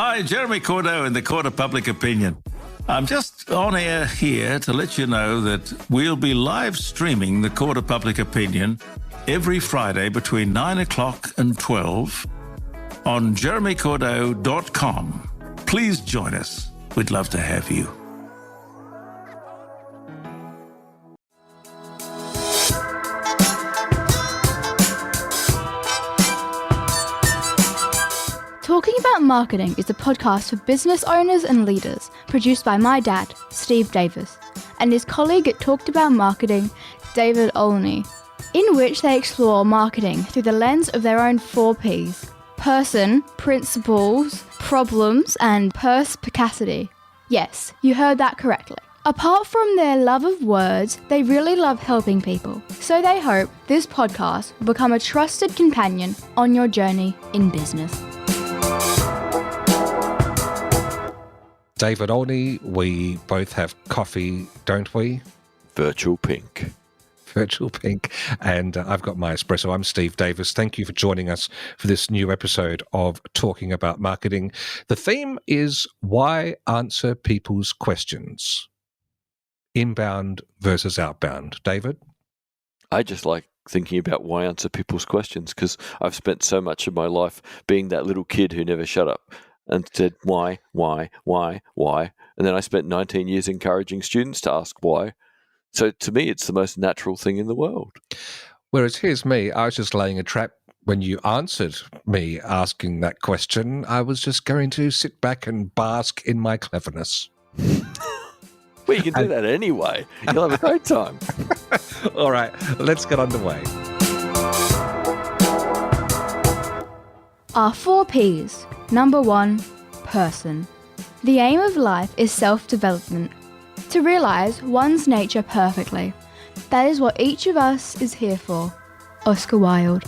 Hi, Jeremy Cordeaux in the Court of Public Opinion. I'm just on air here to let you know that we'll be live streaming the Court of Public Opinion every Friday between 9 o'clock and 12 on jeremycordeaux.com. Please join us. We'd love to have you. Talking About Marketing is a podcast for business owners and leaders, produced by my dad, Steve Davis, and his colleague at Talked About Marketing, David Olney, in which they explore marketing through the lens of their own 4 Ps: person, principles, problems, and perspicacity. Yes, you heard that correctly. Apart from their love of words, they really love helping people. So they hope this podcast will become a trusted companion on your journey in business. David Olney, we both have coffee, don't we? Virtual pink. Virtual pink. And I've got my espresso. I'm Steve Davis. Thank you for joining us for this new episode of Talking About Marketing. The theme is why answer people's questions. Inbound versus outbound. David? I just like thinking about why answer people's questions because I've spent so much of my life being that little kid who never shut up and said, why? And then I spent 19 years encouraging students to ask why. So to me, it's the most natural thing in the world. Whereas here's me, I was just laying a trap when you answered me asking that question. I was just going to sit back and bask in my cleverness. Well, you can do that anyway. You'll have a great time. All right, let's get underway. Our 4 Ps. Number 1, person. The aim of life is self-development. To realise one's nature perfectly. That is what each of us is here for. Oscar Wilde.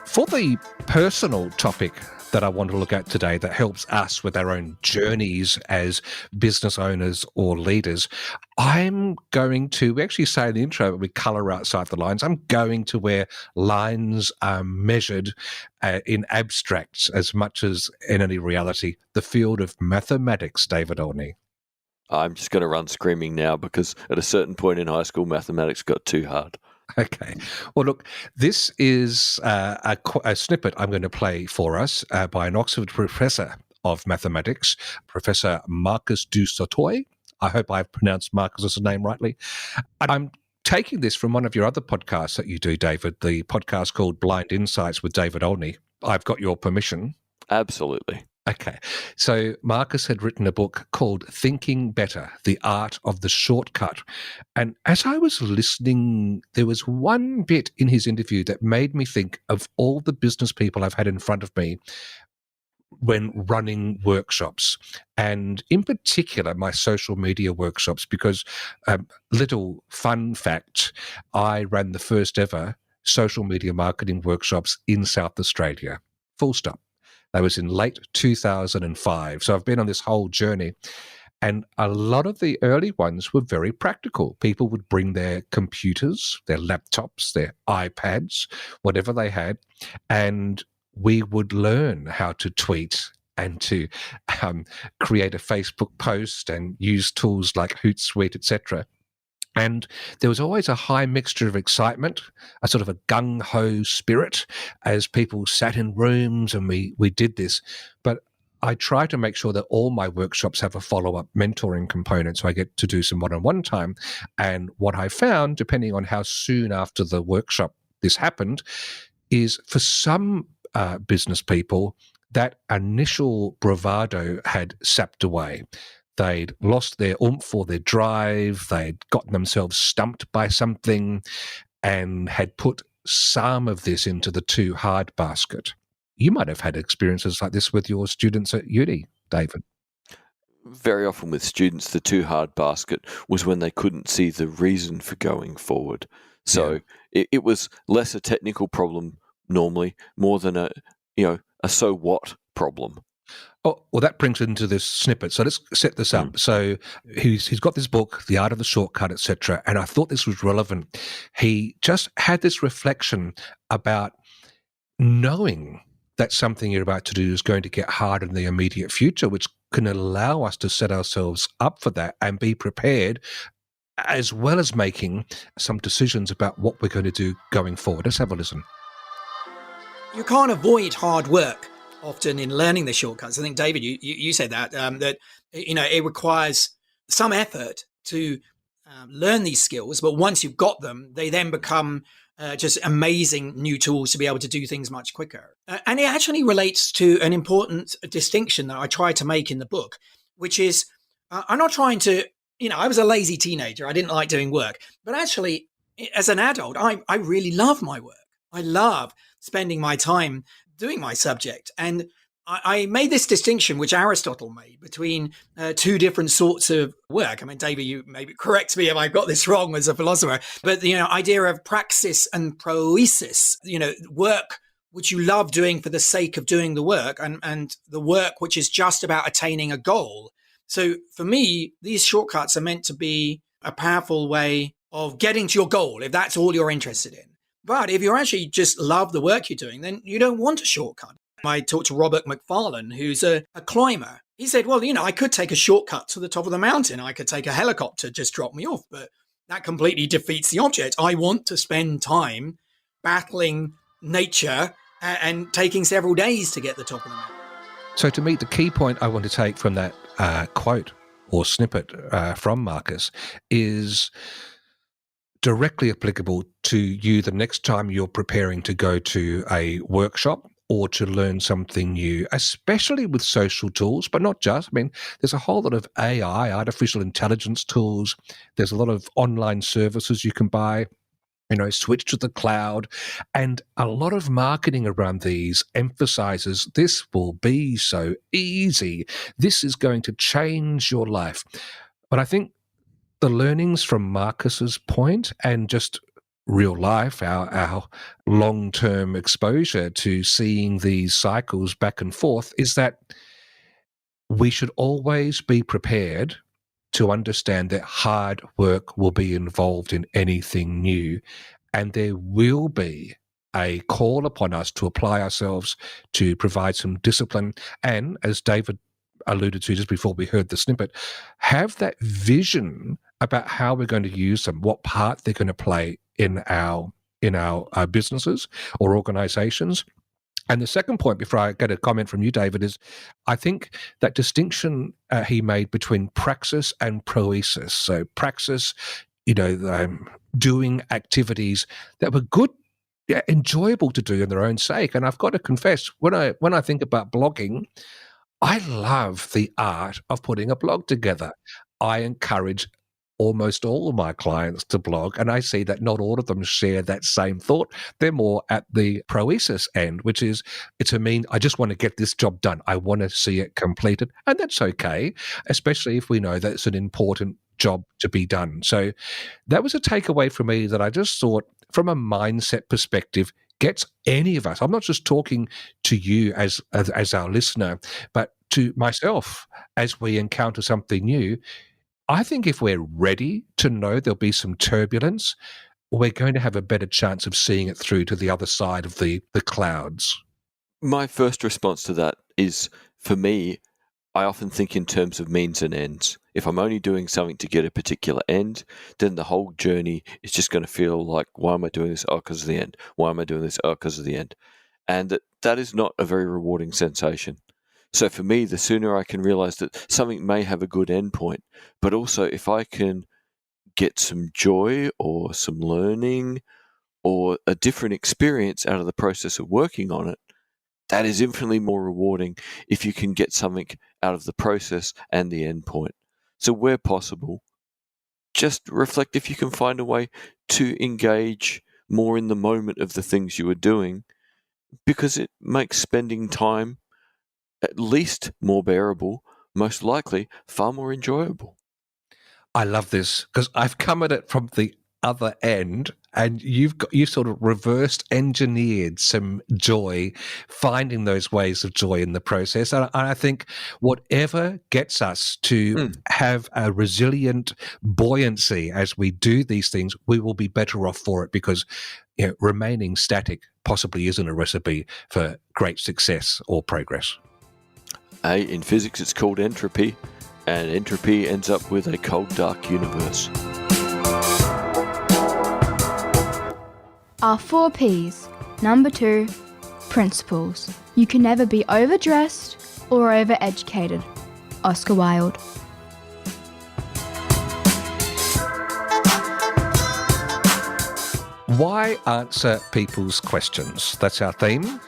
For the personal topic that I want to look at today that helps us with our own journeys as business owners or leaders, I'm going to, we actually say in the intro, we colour outside the lines. I'm going to where lines are measured in abstracts as much as in any reality, the field of mathematics, David Olney. I'm just going to run screaming now because at a certain point in high school, mathematics got too hard. Okay. Well, look, this is a snippet I'm going to play for us by an Oxford professor of mathematics, Professor Marcus du Sautoy. I hope I've pronounced Marcus's name rightly. I'm taking this from one of your other podcasts that you do, David, the podcast called Blind Insights with David Olney. I've got your permission. Absolutely. Okay. So Marcus had written a book called Thinking Better, The Art of the Shortcut. And as I was listening, there was one bit in his interview that made me think of all the business people I've had in front of me when running workshops, and in particular my social media workshops, because little fun fact, I ran the first ever social media marketing workshops in South Australia. Full stop. That was in late 2005. So I've been on this whole journey. And a lot of the early ones were very practical. People would bring their computers, their laptops, their iPads, whatever they had, and we would learn how to tweet and to create a Facebook post and use tools like Hootsuite, etc. And there was always a high mixture of excitement, a sort of a gung-ho spirit as people sat in rooms and we did this. But I try to make sure that all my workshops have a follow-up mentoring component so I get to do some one-on-one time. And what I found, depending on how soon after the workshop this happened, is for some business people, that initial bravado had sapped away. They'd lost their oomph or their drive, they'd gotten themselves stumped by something and had put some of this into the too hard basket. You might have had experiences like this with your students at uni, David. Very often with students, the too hard basket was when they couldn't see the reason for going forward. So it was less a technical problem normally, more than a so what problem. Oh, well, that brings into this snippet. So let's set this up. So he's got this book, The Art of the Shortcut, etc. And I thought this was relevant. He just had this reflection about knowing that something you're about to do is going to get hard in the immediate future, which can allow us to set ourselves up for that and be prepared, as well as making some decisions about what we're going to do going forward. Let's have a listen. You can't avoid hard work often in learning the shortcuts. I think, David, you said that, that, it requires some effort to learn these skills, but once you've got them, they then become just amazing new tools to be able to do things much quicker. And it actually relates to an important distinction that I try to make in the book, which is I'm not trying to, I was a lazy teenager. I didn't like doing work, but actually as an adult, I really love my work. I love spending my time doing my subject. And I made this distinction, which Aristotle made, between two different sorts of work. I mean, David, you maybe correct me if I've got this wrong as a philosopher, but the idea of praxis and proesis, work which you love doing for the sake of doing the work, and the work which is just about attaining a goal. So for me, these shortcuts are meant to be a powerful way of getting to your goal, if that's all you're interested in. But if you actually just love the work you're doing, then you don't want a shortcut. I talked to Robert McFarlane, who's a climber. He said, well, I could take a shortcut to the top of the mountain. I could take a helicopter, just drop me off. But that completely defeats the object. I want to spend time battling nature and taking several days to get the top of the mountain. So to me, the key point I want to take from that quote or snippet from Marcus is directly applicable to you the next time you're preparing to go to a workshop or to learn something new, especially with social tools, but not just. I mean, there's a whole lot of AI, artificial intelligence tools. There's a lot of online services you can buy, switch to the cloud. And a lot of marketing around these emphasizes this will be so easy. This is going to change your life. But I think the learnings from Marcus's point and just real life, our long-term exposure to seeing these cycles back and forth, is that we should always be prepared to understand that hard work will be involved in anything new, and there will be a call upon us to apply ourselves to provide some discipline and, as David alluded to just before we heard the snippet, have that vision about how we're going to use them, what part they're going to play in our businesses or organizations. And the second point, before I get a comment from you, David, is I think that distinction he made between praxis and proesis. So praxis, doing activities that were good, enjoyable to do in their own sake. And I've got to confess, when I think about blogging, I love the art of putting a blog together. I encourage almost all of my clients to blog, and I see that not all of them share that same thought. They're more at the proesis end, which is I just want to get this job done. I want to see it completed, and that's okay, especially if we know that it's an important job to be done. So that was a takeaway for me that I just thought, from a mindset perspective, gets any of us. I'm not just talking to you as our listener, but to myself as we encounter something new. I think if we're ready to know there'll be some turbulence, we're going to have a better chance of seeing it through to the other side of the clouds. My first response to that is, for me, I often think in terms of means and ends. If I'm only doing something to get a particular end, then the whole journey is just going to feel like, why am I doing this? Oh, because of the end. Why am I doing this? Oh, because of the end. And that is not a very rewarding sensation. So for me, the sooner I can realize that something may have a good endpoint, but also if I can get some joy or some learning or a different experience out of the process of working on it, that is infinitely more rewarding if you can get something out of the process and the endpoint. So where possible, just reflect if you can find a way to engage more in the moment of the things you are doing, because it makes spending time at least more bearable, most likely far more enjoyable. I love this because I've come at it from the other end, and you sort of reversed engineered some joy, finding those ways of joy in the process. And I think whatever gets us to have a resilient buoyancy as we do these things, we will be better off for it, because remaining static possibly isn't a recipe for great success or progress. In physics, it's called entropy, and entropy ends up with a cold, dark universe. Our 4 Ps. Number 2, principles. You can never be overdressed or overeducated. Oscar Wilde. Why answer people's questions? That's our theme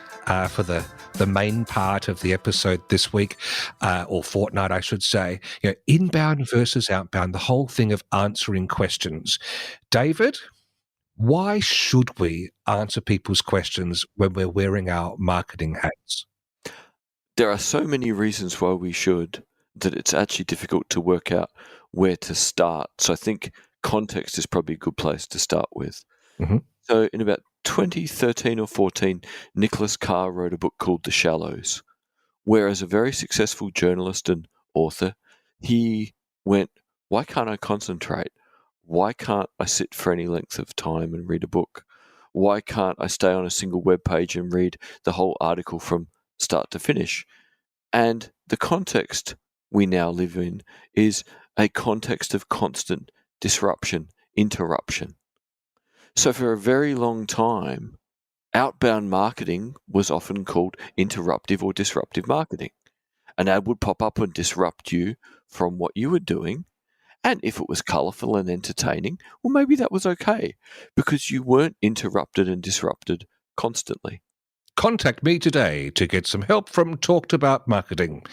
for the main part of the episode this week, or fortnight, I should say. Inbound versus outbound, the whole thing of answering questions. David, why should we answer people's questions when we're wearing our marketing hats? There are so many reasons why we should that it's actually difficult to work out where to start. So I think context is probably a good place to start with. Mm-hmm. So in about 2013 or 14, Nicholas Carr wrote a book called The Shallows, where as a very successful journalist and author, he went, why can't I concentrate? Why can't I sit for any length of time and read a book? Why can't I stay on a single web page and read the whole article from start to finish? And the context we now live in is a context of constant disruption, interruption. So for a very long time, outbound marketing was often called interruptive or disruptive marketing. An ad would pop up and disrupt you from what you were doing. And if it was colourful and entertaining, well, maybe that was okay because you weren't interrupted and disrupted constantly. Contact me today to get some help from Talked About Marketing.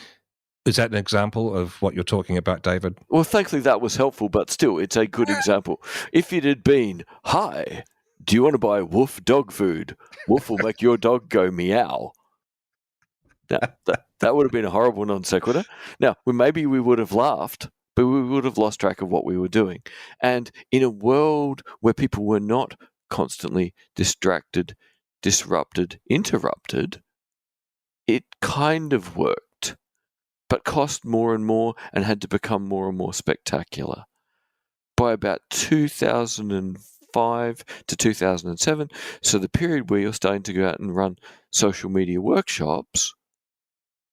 Is that an example of what you're talking about, David? Well, thankfully that was helpful, but still, it's a good example. If it had been, hi, do you want to buy Woof dog food? Woof will make your dog go meow. Now, that would have been a horrible non sequitur. Now, maybe we would have laughed, but we would have lost track of what we were doing. And in a world where people were not constantly distracted, disrupted, interrupted, it kind of worked, but cost more and more and had to become more and more spectacular. By about 2005 to 2007, so the period where you're starting to go out and run social media workshops,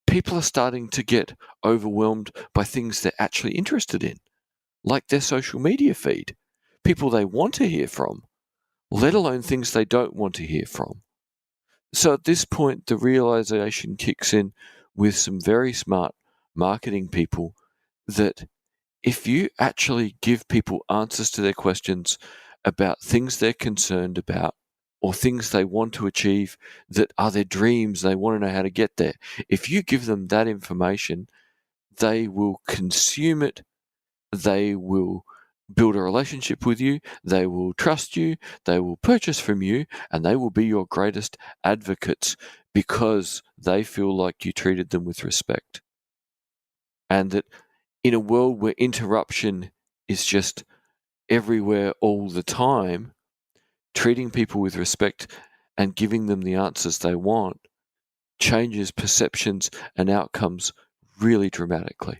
people are starting to get overwhelmed by things they're actually interested in, like their social media feed, people they want to hear from, let alone things they don't want to hear from. So at this point, the realization kicks in with some very smart marketing people that if you actually give people answers to their questions about things they're concerned about or things they want to achieve that are their dreams, they want to know how to get there, if you give them that information, they will consume it, they will build a relationship with you, they will trust you, they will purchase from you, and they will be your greatest advocates because they feel like you treated them with respect. And that in a world where interruption is just everywhere all the time, treating people with respect and giving them the answers they want changes perceptions and outcomes really dramatically.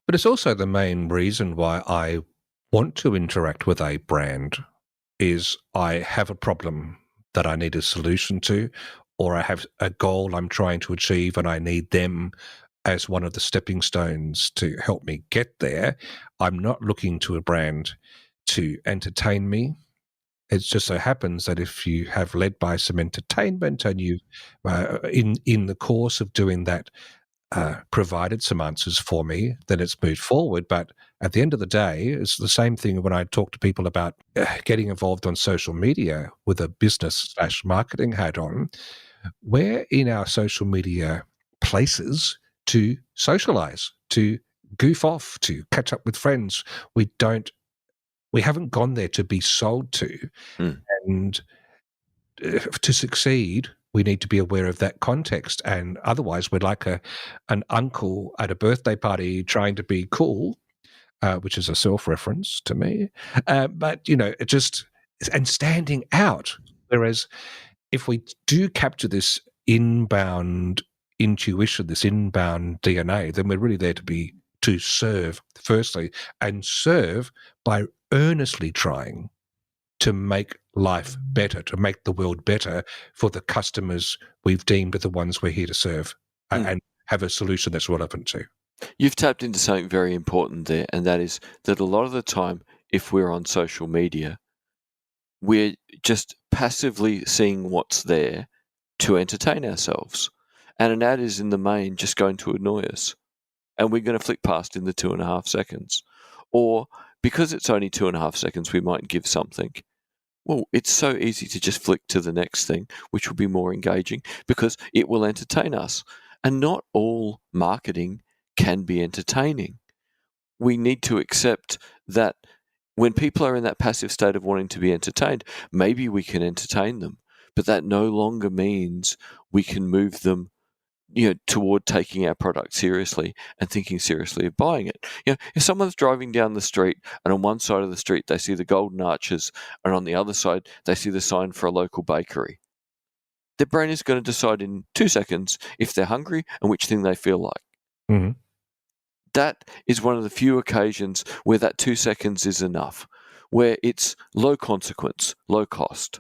But it's also the main reason why I want to interact with a brand is I have a problem that I need a solution to, or I have a goal I'm trying to achieve and I need them as one of the stepping stones to help me get there. I'm not looking to a brand to entertain me. It just so happens that if you have led by some entertainment and you, in the course of doing that, provided some answers for me, then it's moved forward. But at the end of the day, it's the same thing when I talk to people about getting involved on social media with a business/marketing hat on. We're in our social media places to socialize, to goof off, to catch up with friends. We haven't gone there to be sold to. And to succeed, we need to be aware of that context. And otherwise, we're like an uncle at a birthday party trying to be cool, which is a self-reference to me. But, it just, and standing out. Whereas if we do capture this inbound intuition, this inbound DNA, then we're really there to serve, firstly, and serve by earnestly trying to make life better, to make the world better for the customers we've deemed are the ones we're here to serve and have a solution that's relevant to. You've tapped into something very important there, and that is that a lot of the time, if we're on social media, we're just passively seeing what's there to entertain ourselves. And an ad is in the main just going to annoy us. And we're going to flick past in the 2.5 seconds. Or because it's only 2.5 seconds, we might give something. Well, it's so easy to just flick to the next thing, which will be more engaging because it will entertain us. And not all marketing can be entertaining. We need to accept that when people are in that passive state of wanting to be entertained, maybe we can entertain them, but that no longer means we can move them, toward taking our product seriously and thinking seriously of buying it. If someone's driving down the street and on one side of the street they see the golden arches and on the other side they see the sign for a local bakery, their brain is going to decide in 2 seconds if they're hungry and which thing they feel like. Mm-hmm. That is one of the few occasions where that 2 seconds is enough, where it's low consequence, low cost.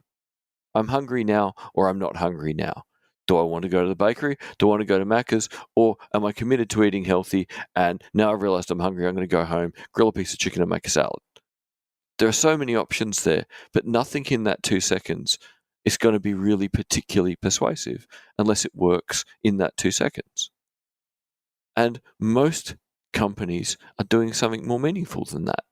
I'm hungry now or I'm not hungry now. Do I want to go to the bakery? Do I want to go to Macca's? Or am I committed to eating healthy and now I've realised I'm hungry, I'm going to go home, grill a piece of chicken and make a salad? There are so many options there, but nothing in that 2 seconds is going to be really particularly persuasive unless it works in that 2 seconds. And most companies are doing something more meaningful than that.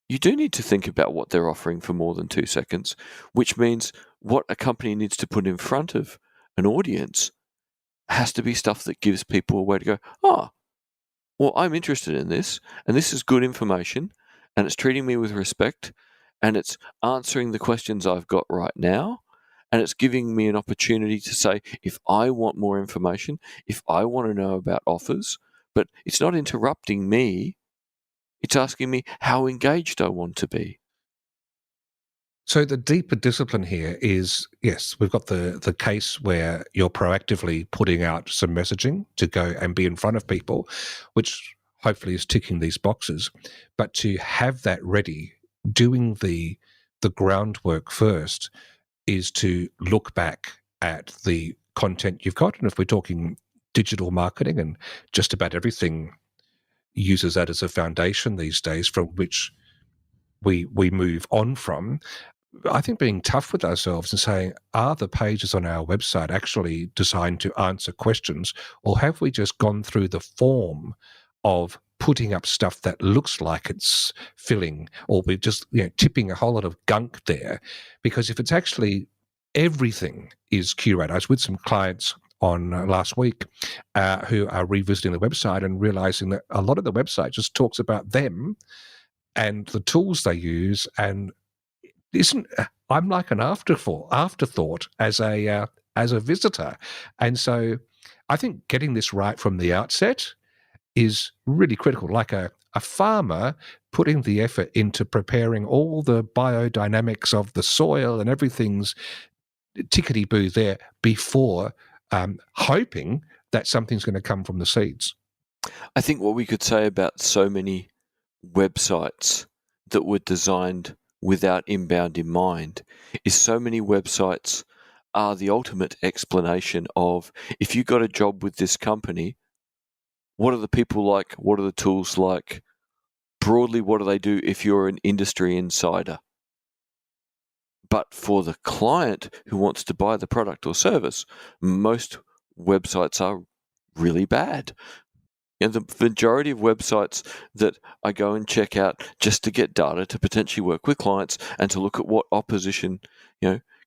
You do need to think about what they're offering for more than 2 seconds, which means what a company needs to put in front of an audience has to be stuff that gives people a way to go, well, I'm interested in this, and this is good information, and it's treating me with respect, and it's answering the questions I've got right now, and it's giving me an opportunity to say, if I want more information, if I want to know about offers, but it's not interrupting me. It's asking me how engaged I want to be. So the deeper discipline here is, yes, we've got the case where you're proactively putting out some messaging to go and be in front of people, which hopefully is ticking these boxes. But to have that ready, doing the groundwork first is to look back at the content you've got. And if we're talking digital marketing, and just about everything uses that as a foundation these days from which we move on from, I think being tough with ourselves and saying, are the pages on our website actually designed to answer questions, or have we just gone through the form of putting up stuff that looks like it's filling, or we're just tipping a whole lot of gunk there? Because if it's actually everything is curated. I was with some clients on last week who are revisiting the website and realizing that a lot of the website just talks about them and the tools they use, and I'm like an afterthought as a visitor. And so I think getting this right from the outset is really critical. Like a farmer putting the effort into preparing all the biodynamics of the soil and everything's tickety-boo there before hoping that something's going to come from the seeds. I think what we could say about so many websites that were designed without inbound in mind is so many websites are the ultimate explanation of, if you got a job with this company, what are the people like? What are the tools like? Broadly, what do they do if you're an industry insider? But for the client who wants to buy the product or service, most websites are really bad. And the majority of websites that I go and check out just to get data to potentially work with clients and to look at what opposition,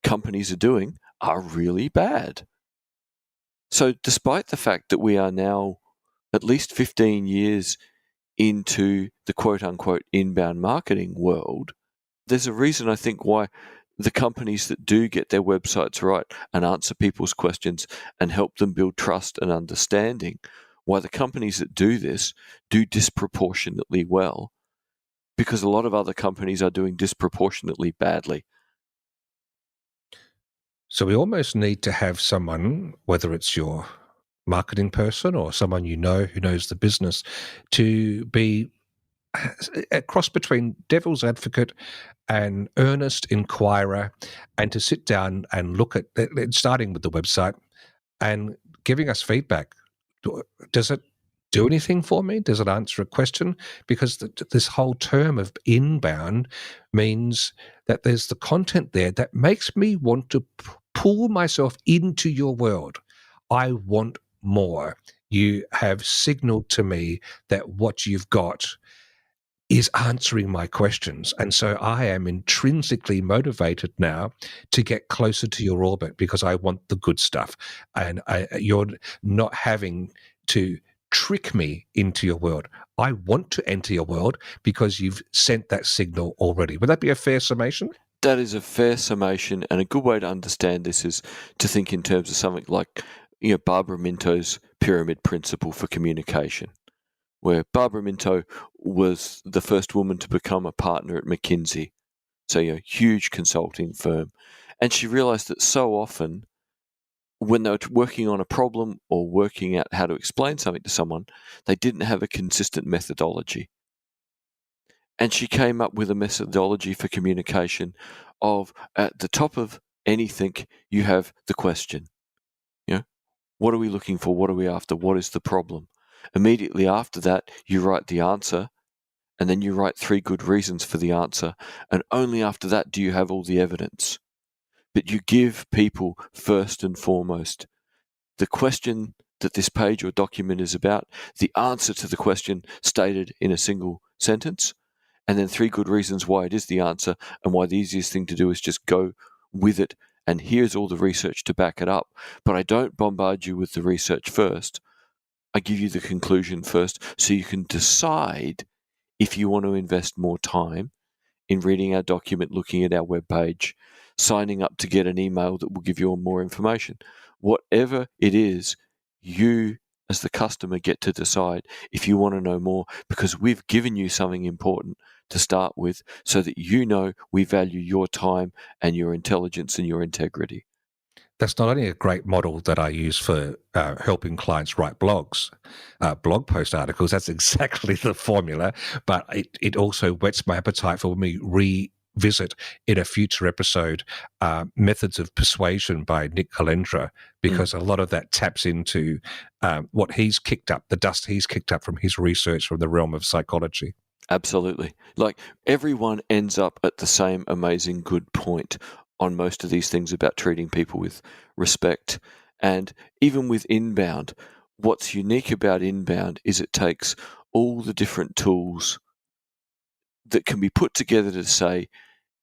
companies are doing are really bad. So despite the fact that we are now at least 15 years into the quote-unquote inbound marketing world, there's a reason, I think, why the companies that do get their websites right and answer people's questions and help them build trust and understanding, why the companies that do this do disproportionately well, because a lot of other companies are doing disproportionately badly. So we almost need to have someone, whether it's your marketing person or someone who knows the business, to be a cross between devil's advocate and earnest inquirer, and to sit down and look at, starting with the website and giving us feedback. Does it do anything for me? Does it answer a question? Because this whole term of inbound means that there's the content there that makes me want to pull myself into your world. I want more. You have signaled to me that what you've got is answering my questions. And so I am intrinsically motivated now to get closer to your orbit because I want the good stuff. And you're not having to trick me into your world. I want to enter your world because you've sent that signal already. Would that be a fair summation? That is a fair summation, and a good way to understand this is to think in terms of something like, Barbara Minto's pyramid principle for communication, where Barbara Minto was the first woman to become a partner at McKinsey, so huge consulting firm, and she realized that so often when they were working on a problem or working out how to explain something to someone, they didn't have a consistent methodology. And she came up with a methodology for communication of, at the top of anything, you have the question. What are we looking for? What are we after? What is the problem? Immediately after that, you write the answer, and then you write 3 good reasons for the answer, and only after that do you have all the evidence. But you give people, first and foremost, the question that this page or document is about, the answer to the question stated in a single sentence, and then 3 good reasons why it is the answer and why the easiest thing to do is just go with it, and here's all the research to back it up. But I don't bombard you with the research first. I give you the conclusion first so you can decide if you want to invest more time in reading our document, looking at our webpage, signing up to get an email that will give you more information. Whatever it is, you as the customer get to decide if you want to know more, because we've given you something important to start with so that we value your time and your intelligence and your integrity. That's not only a great model that I use for helping clients write blogs, blog post articles. That's exactly the formula, but it also whets my appetite for when we revisit in a future episode Methods of Persuasion by Nick Kalendra, because a lot of that taps into what he's kicked up, the dust he's kicked up from his research from the realm of psychology. Absolutely. Like, everyone ends up at the same amazing good point on most of these things about treating people with respect. And even with inbound, what's unique about inbound is it takes all the different tools that can be put together to say,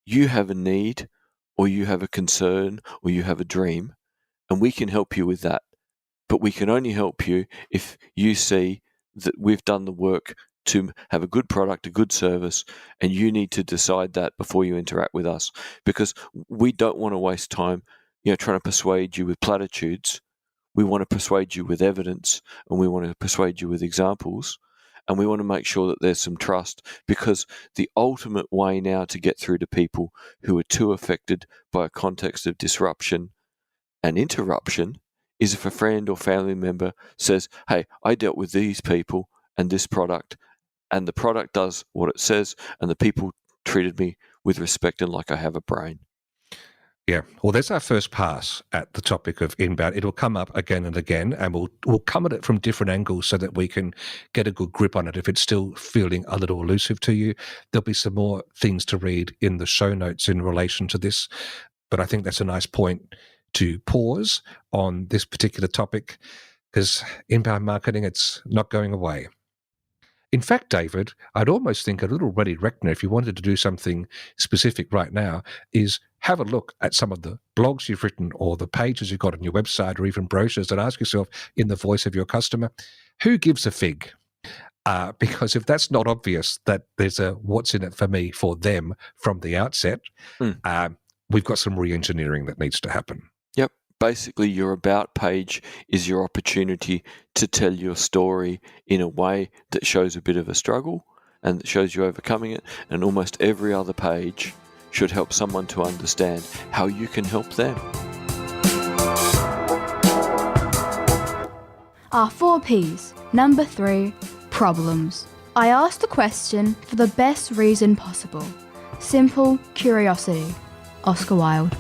you have a need, or you have a concern, or you have a dream, and we can help you with that. But we can only help you if you see that we've done the work to have a good product, a good service, and you need to decide that before you interact with us, because we don't want to waste time, trying to persuade you with platitudes. We want to persuade you with evidence, and we want to persuade you with examples, and we want to make sure that there's some trust, because the ultimate way now to get through to people who are too affected by a context of disruption and interruption is if a friend or family member says, hey, I dealt with these people and this product, and the product does what it says, and the people treated me with respect and like I have a brain. Yeah, well, there's our first pass at the topic of inbound. It'll come up again and again, and we'll come at it from different angles so that we can get a good grip on it. If it's still feeling a little elusive to you, there'll be some more things to read in the show notes in relation to this. But I think that's a nice point to pause on this particular topic, because inbound marketing, it's not going away. In fact, David, I'd almost think a little ready reckoner, if you wanted to do something specific right now, is have a look at some of the blogs you've written or the pages you've got on your website or even brochures, and ask yourself, in the voice of your customer, who gives a fig? Because if that's not obvious that there's a what's in it for me for them from the outset, we've got some re-engineering that needs to happen. Yep. Basically, your About page is your opportunity to tell your story in a way that shows a bit of a struggle and that shows you overcoming it. And almost every other page should help someone to understand how you can help them. Our 4 Ps. Number 3, problems. I asked the question for the best reason possible. Simple curiosity. Oscar Wilde.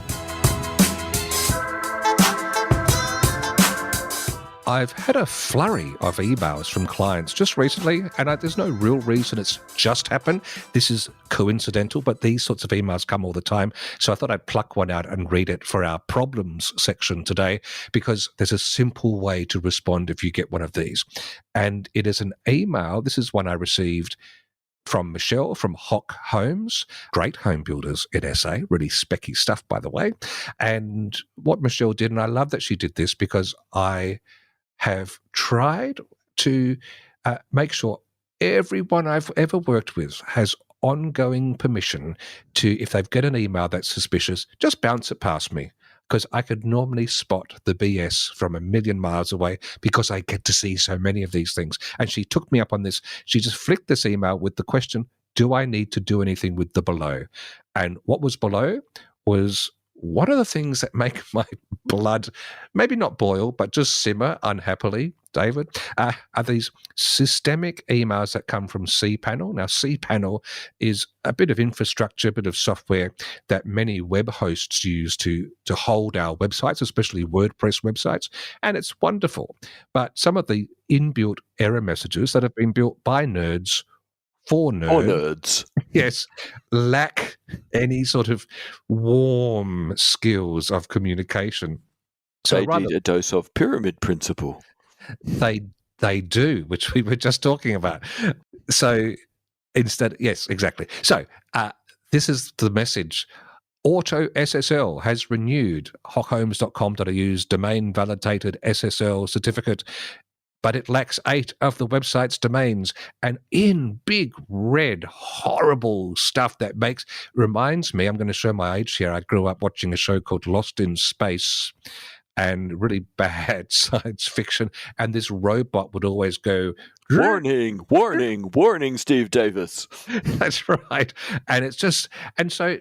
I've had a flurry of emails from clients just recently, and there's no real reason it's just happened. This is coincidental, but these sorts of emails come all the time. So I thought I'd pluck one out and read it for our problems section today, because there's a simple way to respond if you get one of these. And it is an email. This is one I received from Michelle from Hock Homes, great home builders in SA, really specky stuff, by the way. And what Michelle did, and I love that she did this, because I have tried to make sure everyone I've ever worked with has ongoing permission to, if they've got an email that's suspicious, just bounce it past me, because I could normally spot the BS from a million miles away, because I get to see so many of these things. And she took me up on this. She just flicked this email with the question, do I need to do anything with the below? And what was below was, what are the things that make my blood maybe not boil, but just simmer unhappily, David? Are these systemic emails that come from cPanel? Now, cPanel is a bit of infrastructure, a bit of software that many web hosts use to hold our websites, especially WordPress websites, and it's wonderful. But some of the inbuilt error messages that have been built by nerds for nerds, yes, lack any sort of warm skills of communication. So they need a dose of pyramid principle. They do, which we were just talking about. So instead, yes, exactly. So this is the message. Auto SSL has renewed hockhomes.com.au's domain validated SSL certificate, but it lacks 8 of the website's domains. And in big red, horrible stuff that reminds me, I'm going to show my age here. I grew up watching a show called Lost in Space, and really bad science fiction. And this robot would always go, warning, warning, warning, Steve Davis. That's right. And it's just, and so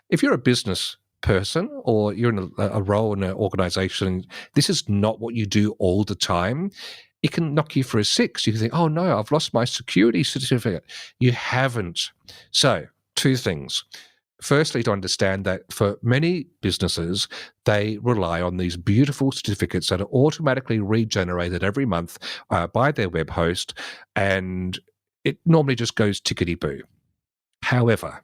if you're a business person or you're in a role in an organization, this is not what you do all the time. It can knock you for a 6. You can think, oh no, I've lost my security certificate. You haven't. So 2 things. Firstly, to understand that for many businesses, they rely on these beautiful certificates that are automatically regenerated every month by their web host, and it normally just goes tickety-boo. However,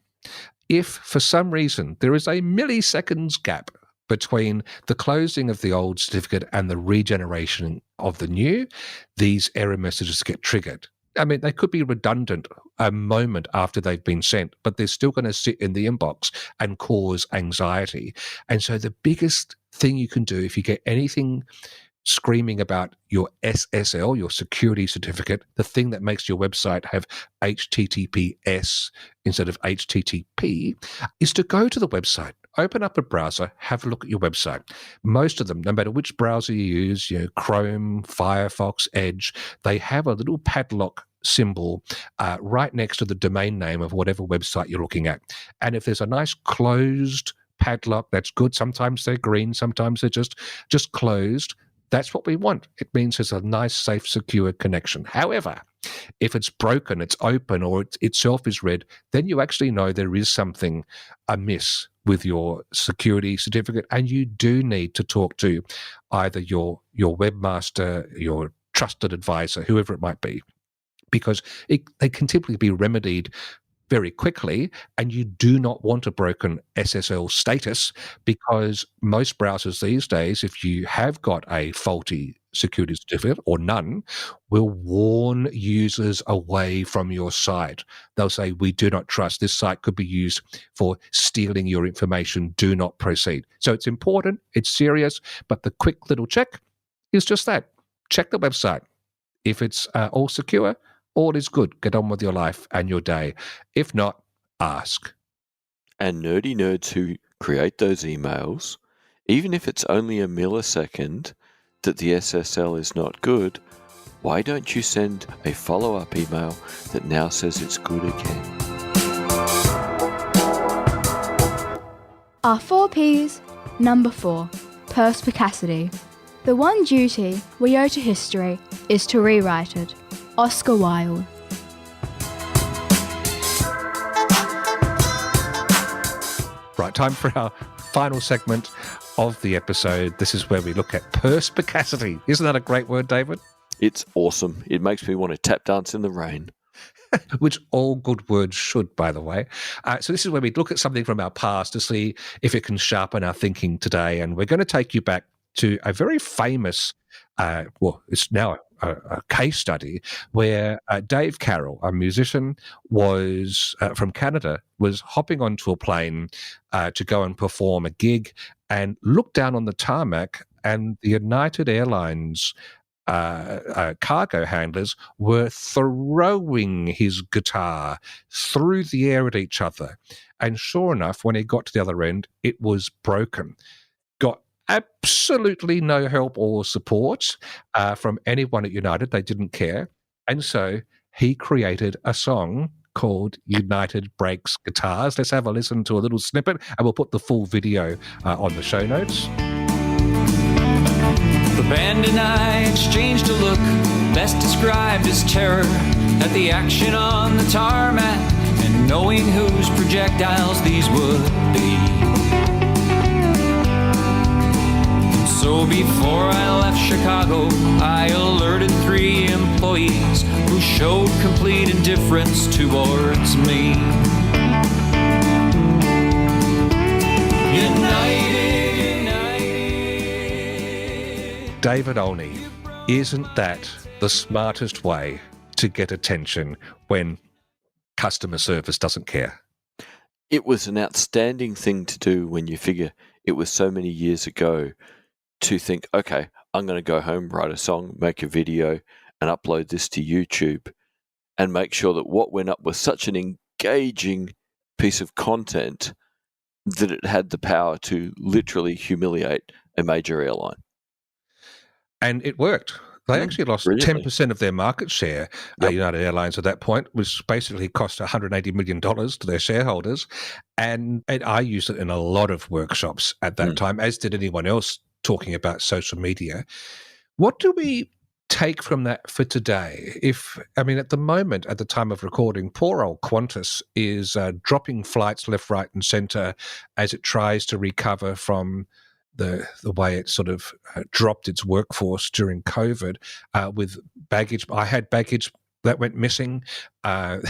if for some reason there is a milliseconds gap between the closing of the old certificate and the regeneration of the new, these error messages get triggered. I mean, they could be redundant a moment after they've been sent, but they're still going to sit in the inbox and cause anxiety. And so the biggest thing you can do if you get anything screaming about your SSL, your security certificate, the thing that makes your website have HTTPS instead of HTTP, is to go to the website, open up a browser, have a look at your website. Most of them, no matter which browser you use, Chrome, Firefox, Edge, they have a little padlock symbol right next to the domain name of whatever website you're looking at. And if there's a nice closed padlock, that's good. Sometimes they're green, sometimes they're just closed. That's what we want. It means there's a nice, safe, secure connection. However, if it's broken, it's open, or it itself is red, then you actually know there is something amiss with your security certificate, and you do need to talk to either your webmaster, your trusted advisor, whoever it might be, because they can typically be remedied very quickly, and you do not want a broken SSL status, because most browsers these days, if you have got a faulty security certificate or none, will warn users away from your site. They'll say, we do not trust. This site could be used for stealing your information. Do not proceed. So it's important. It's serious. But the quick little check is just that. Check the website. If it's all secure, all is good. Get on with your life and your day. If not, ask. And nerdy nerds who create those emails, even if it's only a millisecond that the SSL is not good, why don't you send a follow-up email that now says it's good again? Our 4 Ps. Number 4. Perspicacity. The one duty we owe to history is to rewrite it. Oscar Wilde. time for our final segment of the episode. This is where we look at perspicacity. Isn't that a great word, David? It's awesome. It makes me want to tap dance in the rain. Which all good words should, by the way. So this is where we look at something from our past to see if it can sharpen our thinking today. And we're going to take you back to a very famous, it's now a case study where Dave Carroll, a musician, was from Canada, was hopping onto a plane to go and perform a gig and looked down on the tarmac, and the United Airlines cargo handlers were throwing his guitar through the air at each other. And sure enough, when he got to the other end, it was broken. Got absolutely no help or support from anyone at United. They didn't care. And so he created a song called United Breaks Guitars. Let's have a listen to a little snippet, and we'll put the full video on the show notes. The band and I exchanged a look, best described as terror, at the action on the tarmac, and knowing whose projectiles these would be. So before I left Chicago, I alerted 3 employees who showed complete indifference towards me. David Olney, isn't that the smartest way to get attention when customer service doesn't care? It was an outstanding thing to do when you figure it was so many years ago to think, okay, I'm going to go home, write a song, make a video, and upload this to YouTube, and make sure that what went up was such an engaging piece of content that it had the power to literally humiliate a major airline. And it worked. They actually lost 10% of their market share, United Airlines at that point, which basically cost $180 million to their shareholders. And I used it in a lot of workshops at that time, as did anyone else talking about social media. What do we take from that for today? At the moment, at the time of recording, poor old Qantas is dropping flights left, right, and centre as it tries to recover from the way it sort of dropped its workforce during COVID with baggage. I had baggage that went missing. I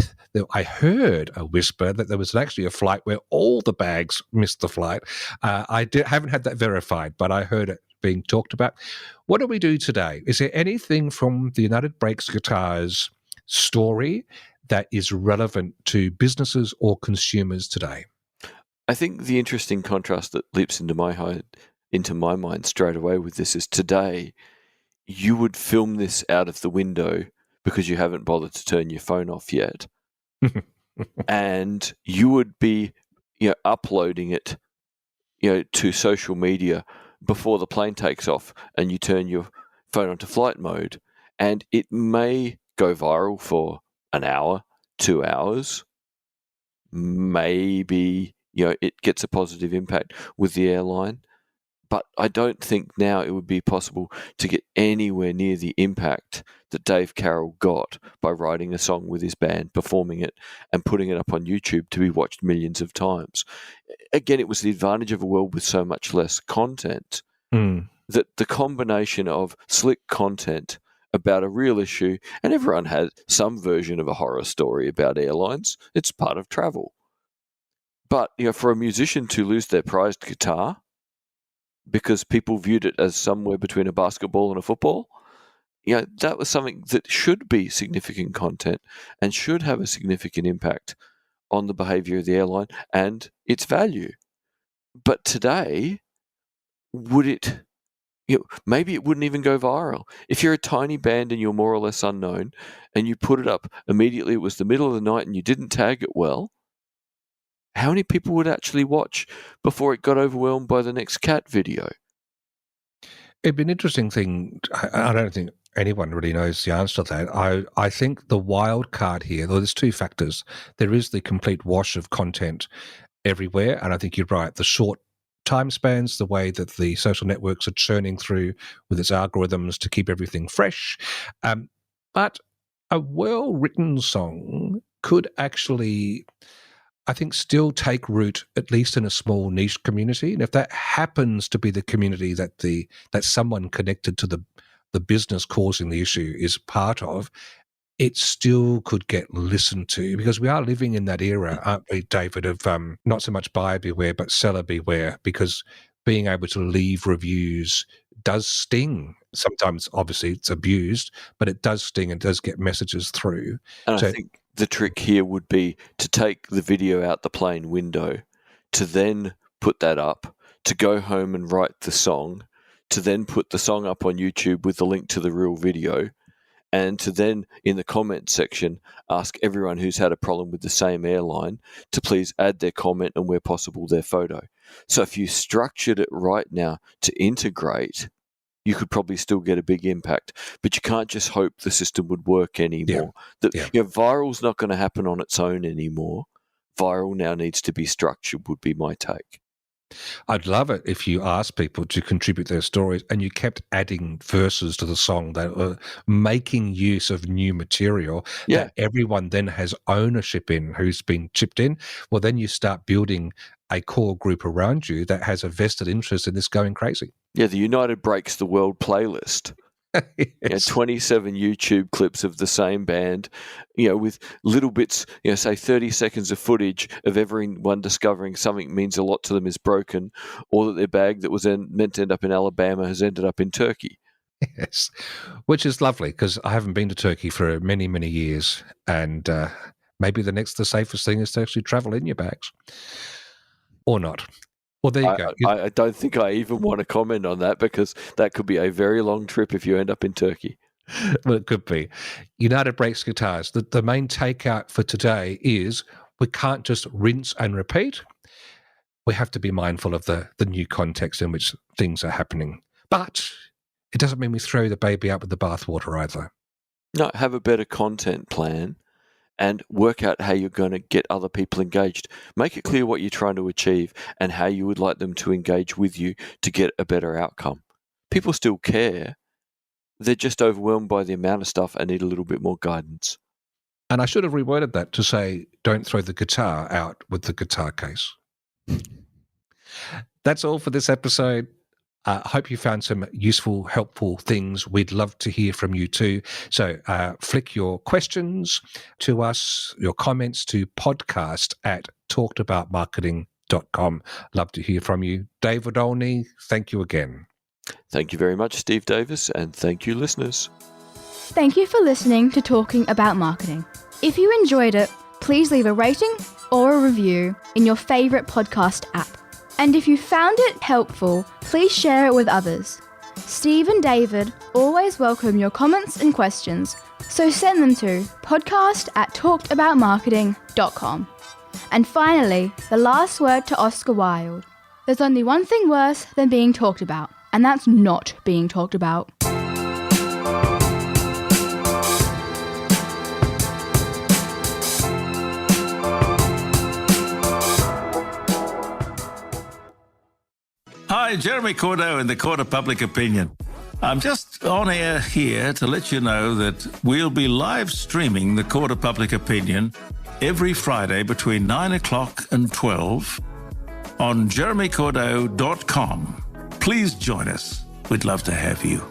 heard a whisper that there was actually a flight where all the bags missed the flight. Haven't had that verified, but I heard it being talked about. What do we do today? Is there anything from the United Breaks Guitars story that is relevant to businesses or consumers today? I think the interesting contrast that leaps into my mind straight away with this is today you would film this out of the window because you haven't bothered to turn your phone off yet. And you would be uploading it to social media before the plane takes off, and you turn your phone onto flight mode, and it may go viral for an hour, 2 hours. Maybe it gets a positive impact with the airline. But I don't think now it would be possible to get anywhere near the impact that Dave Carroll got by writing a song with his band, performing it, and putting it up on YouTube to be watched millions of times. Again, it was the advantage of a world with so much less content that the combination of slick content about a real issue, and everyone had some version of a horror story about airlines. It's part of travel. But for a musician to lose their prized guitar because people viewed it as somewhere between a basketball and a football, that was something that should be significant content and should have a significant impact on the behavior of the airline and its value. But today, would it, maybe it wouldn't even go viral. If you're a tiny band and you're more or less unknown and you put it up immediately, it was the middle of the night and you didn't tag it well, how many people would actually watch before it got overwhelmed by the next cat video? It'd be an interesting thing. I don't think anyone really knows the answer to that. I think the wild card here, there's 2 factors. There is the complete wash of content everywhere, and I think you're right. The short time spans, the way that the social networks are churning through with its algorithms to keep everything fresh. But a well-written song could actually I think, still take root, at least in a small niche community. And if that happens to be the community that someone connected to the business causing the issue is part of, it still could get listened to, because we are living in that era, aren't we, David, of not so much buyer beware, but seller beware, because being able to leave reviews does sting. Sometimes, obviously, it's abused, but it does sting and does get messages through. And I think the trick here would be to take the video out the plain window, to then put that up, to go home and write the song, to then put the song up on YouTube with the link to the real video, and to then, in the comment section, ask everyone who's had a problem with the same airline to please add their comment and, where possible, their photo. So if you structured it right now to integrate, you could probably still get a big impact. But you can't just hope the system would work anymore. Viral's not going to happen on its own anymore. Viral now needs to be structured, would be my take. I'd love it if you asked people to contribute their stories and you kept adding verses to the song that were making use of new material that everyone then has ownership in, who's been chipped in. Well, then you start building a core group around you that has a vested interest in this going crazy. Yeah, the United Breaks the World playlist. Yes. 27 YouTube clips of the same band, with little bits, say 30 seconds of footage of everyone discovering something means a lot to them is broken, or that their bag that was meant to end up in Alabama has ended up in Turkey. Yes, which is lovely, because I haven't been to Turkey for many, many years, and maybe the safest thing is to actually travel in your bags. Or not. Well, there you go. I don't think I even want to comment on that, because that could be a very long trip if you end up in Turkey. Well, it could be. United Breaks Guitars. The main takeout for today is we can't just rinse and repeat. We have to be mindful of the new context in which things are happening. But it doesn't mean we throw the baby out with the bathwater either. No, have a better content plan and work out how you're going to get other people engaged. Make it clear what you're trying to achieve and how you would like them to engage with you to get a better outcome. People still care. They're just overwhelmed by the amount of stuff and need a little bit more guidance. And I should have reworded that to say, don't throw the guitar out with the guitar case. That's all for this episode. I hope you found some useful, helpful things. We'd love to hear from you too. So flick your questions to us, your comments to podcast@talkedaboutmarketing.com. Love to hear from you. David Olney, thank you again. Thank you very much, Steve Davis, and thank you, listeners. Thank you for listening to Talking About Marketing. If you enjoyed it, please leave a rating or a review in your favourite podcast app. And if you found it helpful, please share it with others. Steve and David always welcome your comments and questions, so send them to podcast@talkedaboutmarketing.com. And finally, the last word to Oscar Wilde. There's only one thing worse than being talked about, and that's not being talked about. Hi, Jeremy Cordeaux in the Court of Public Opinion. I'm just on air here to let you know that we'll be live streaming the Court of Public Opinion every Friday between 9 o'clock and 12 on jeremycordeaux.com. Please join us. We'd love to have you.